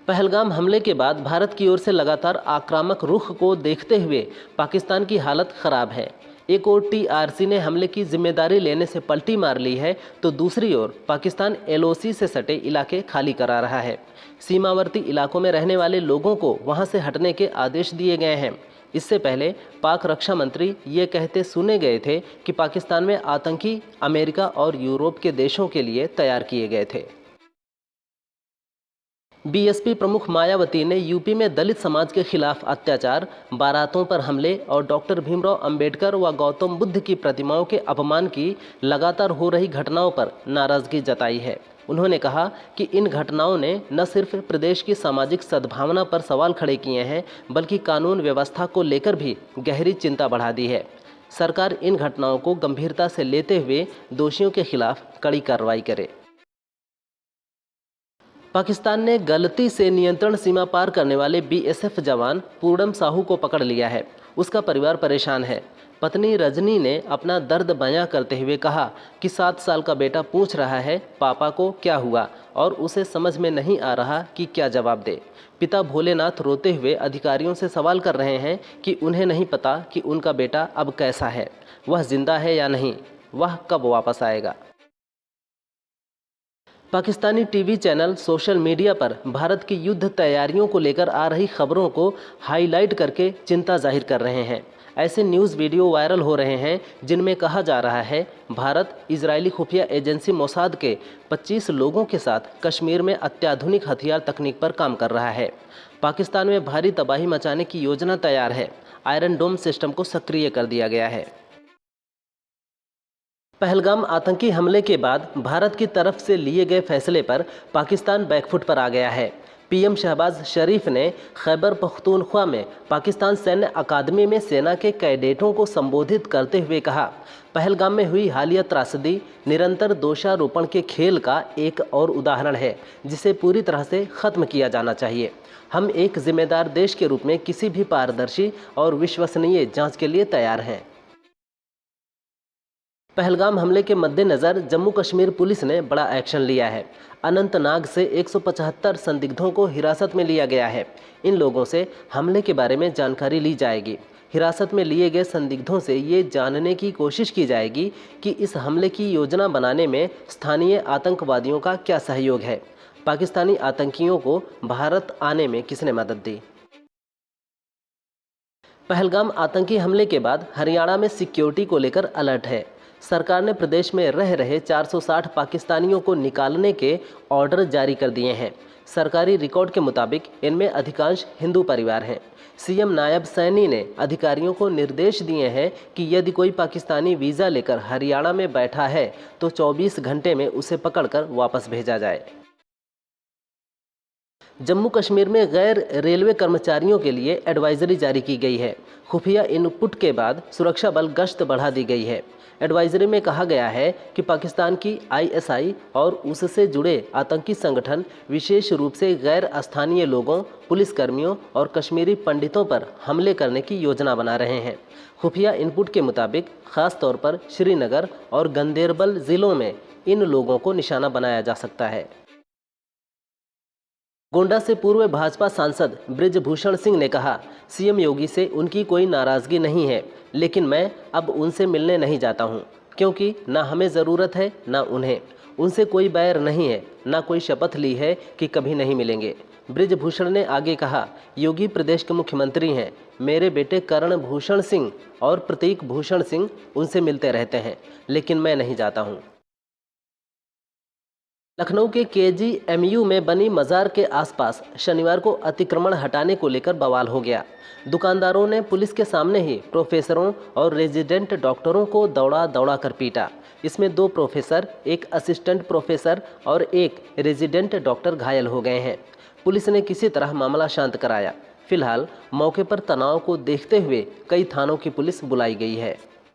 पहलगाम हमले के बाद भारत की ओर से लगातार आक्रामक रुख को देखते हुए पाकिस्तान की हालत खराब है। एक ओर टीआरसी ने हमले की जिम्मेदारी लेने से पलटी मार ली है, तो दूसरी ओर पाकिस्तान एलओसी से सटे इलाके खाली करा रहा है। सीमावर्ती इलाकों में रहने वाले लोगों को वहां से हटने के आदेश दिए गए हैं। इससे पहले पाक रक्षा मंत्री ये कहते सुने गए थे कि पाकिस्तान में आतंकी अमेरिका और यूरोप के देशों के लिए तैयार किए गए थे। बीएसपी प्रमुख मायावती ने यूपी में दलित समाज के खिलाफ अत्याचार, बारातों पर हमले और डॉक्टर भीमराव अंबेडकर व गौतम बुद्ध की प्रतिमाओं के अपमान की लगातार हो रही घटनाओं पर नाराजगी जताई है। उन्होंने कहा कि इन घटनाओं ने न सिर्फ प्रदेश की सामाजिक सद्भावना पर सवाल खड़े किए हैं, बल्कि कानून व्यवस्था को लेकर भी गहरी चिंता बढ़ा दी है। सरकार इन घटनाओं को गंभीरता से लेते हुए दोषियों के खिलाफ कड़ी कार्रवाई करे। पाकिस्तान ने गलती से नियंत्रण सीमा पार करने वाले बीएसएफ जवान पूर्णम साहू को पकड़ लिया है। उसका परिवार परेशान है। पत्नी रजनी ने अपना दर्द बयां करते हुए कहा कि 7 साल का बेटा पूछ रहा है पापा को क्या हुआ, और उसे समझ में नहीं आ रहा कि क्या जवाब दे। पिता भोलेनाथ रोते हुए अधिकारियों से सवाल कर रहे हैं कि उन्हें नहीं पता कि उनका बेटा अब कैसा है, वह जिंदा है या नहीं, वह कब वापस आएगा। Pakistani TV channel social media पर भारत की युद्ध तैयारियों को लेकर आ रही खबरों को हाईलाइट करके चिंता जाहिर कर रहे हैं। ऐसे न्यूज़ वीडियो वायरल हो रहे हैं जिनमें कहा जा रहा है भारत इजरायली खुफिया एजेंसी मोसाद के 25 लोगों के साथ कश्मीर में अत्याधुनिक हथियार तकनीक पर काम कर रहा है। पाकिस्तान में भारी तबाही मचाने की योजना तैयार है। आयरन डोम सिस्टम को सक्रिय कर दिया गया है। पहलगाम आतंकी हमले के बाद भारत की तरफ से लिए गए फैसले पर पाकिस्तान बैकफुट पर आ गया है। पीएम शहबाज शरीफ ने खैबर पख्तूनख्वा में पाकिस्तान सैन्य अकादमी में सेना के कैडेटों को संबोधित करते हुए कहा, पहलगाम में हुई हालिया त्रासदी निरंतर दोषारोपण के खेल का एक और उदाहरण है, जिसे पूरी तरह से ख़त्म किया जाना चाहिए। हम एक जिम्मेदार देश के रूप में किसी भी पारदर्शी और विश्वसनीय जांच के लिए तैयार हैं। पहलगाम हमले के मद्देनज़र जम्मू कश्मीर पुलिस ने बड़ा एक्शन लिया है। अनंतनाग से 175 संदिग्धों को हिरासत में लिया गया है। इन लोगों से हमले के बारे में जानकारी ली जाएगी। हिरासत में लिए गए संदिग्धों से ये जानने की कोशिश की जाएगी कि इस हमले की योजना बनाने में स्थानीय आतंकवादियों का क्या सहयोग है। पाकिस्तानी आतंकियों को भारत आने में किसने मदद दी। पहलगाम आतंकी हमले के बाद हरियाणा में सिक्योरिटी को लेकर अलर्ट है। सरकार ने प्रदेश में रह रहे 460 पाकिस्तानियों को निकालने के ऑर्डर जारी कर दिए हैं। सरकारी रिकॉर्ड के मुताबिक इनमें अधिकांश हिंदू परिवार हैं। सीएम नायब सैनी ने अधिकारियों को निर्देश दिए हैं कि यदि कोई पाकिस्तानी वीज़ा लेकर हरियाणा में बैठा है तो 24 घंटे में उसे पकड़कर वापस भेजा जाए। जम्मू कश्मीर में गैर रेलवे कर्मचारियों के लिए एडवाइजरी जारी की गई है। खुफिया इनपुट के बाद सुरक्षा बल गश्त बढ़ा दी गई है। एडवाइजरी में कहा गया है कि पाकिस्तान की आईएसआई और उससे जुड़े आतंकी संगठन विशेष रूप से गैर स्थानीय लोगों, पुलिसकर्मियों और कश्मीरी पंडितों पर हमले करने की योजना बना रहे हैं। खुफिया इनपुट के मुताबिक ख़ास तौर पर श्रीनगर और गंदेरबल ज़िलों में इन लोगों को निशाना बनाया जा सकता है। गोंडा से पूर्व भाजपा सांसद बृजभूषण सिंह ने कहा, सीएम योगी से उनकी कोई नाराज़गी नहीं है, लेकिन मैं अब उनसे मिलने नहीं जाता हूं, क्योंकि ना हमें ज़रूरत है ना उन्हें। उनसे कोई बैर नहीं है, ना कोई शपथ ली है कि कभी नहीं मिलेंगे। बृजभूषण ने आगे कहा, योगी प्रदेश के मुख्यमंत्री हैं। मेरे बेटे करण भूषण सिंह और प्रतीक भूषण सिंह उनसे मिलते रहते हैं, लेकिन मैं नहीं जाता हूँ। लखनऊ के केजीएमयू में बनी मज़ार के आसपास शनिवार को अतिक्रमण हटाने को लेकर बवाल हो गया। दुकानदारों ने पुलिस के सामने ही प्रोफेसरों और रेजिडेंट डॉक्टरों को दौड़ा कर पीटा। इसमें 2 प्रोफेसर, 1 असिस्टेंट प्रोफेसर और 1 रेजिडेंट डॉक्टर घायल हो गए हैं। पुलिस ने किसी तरह मामला शांत कराया। फिलहाल मौके पर तनाव को देखते हुए कई थानों की पुलिस बुलाई गई है।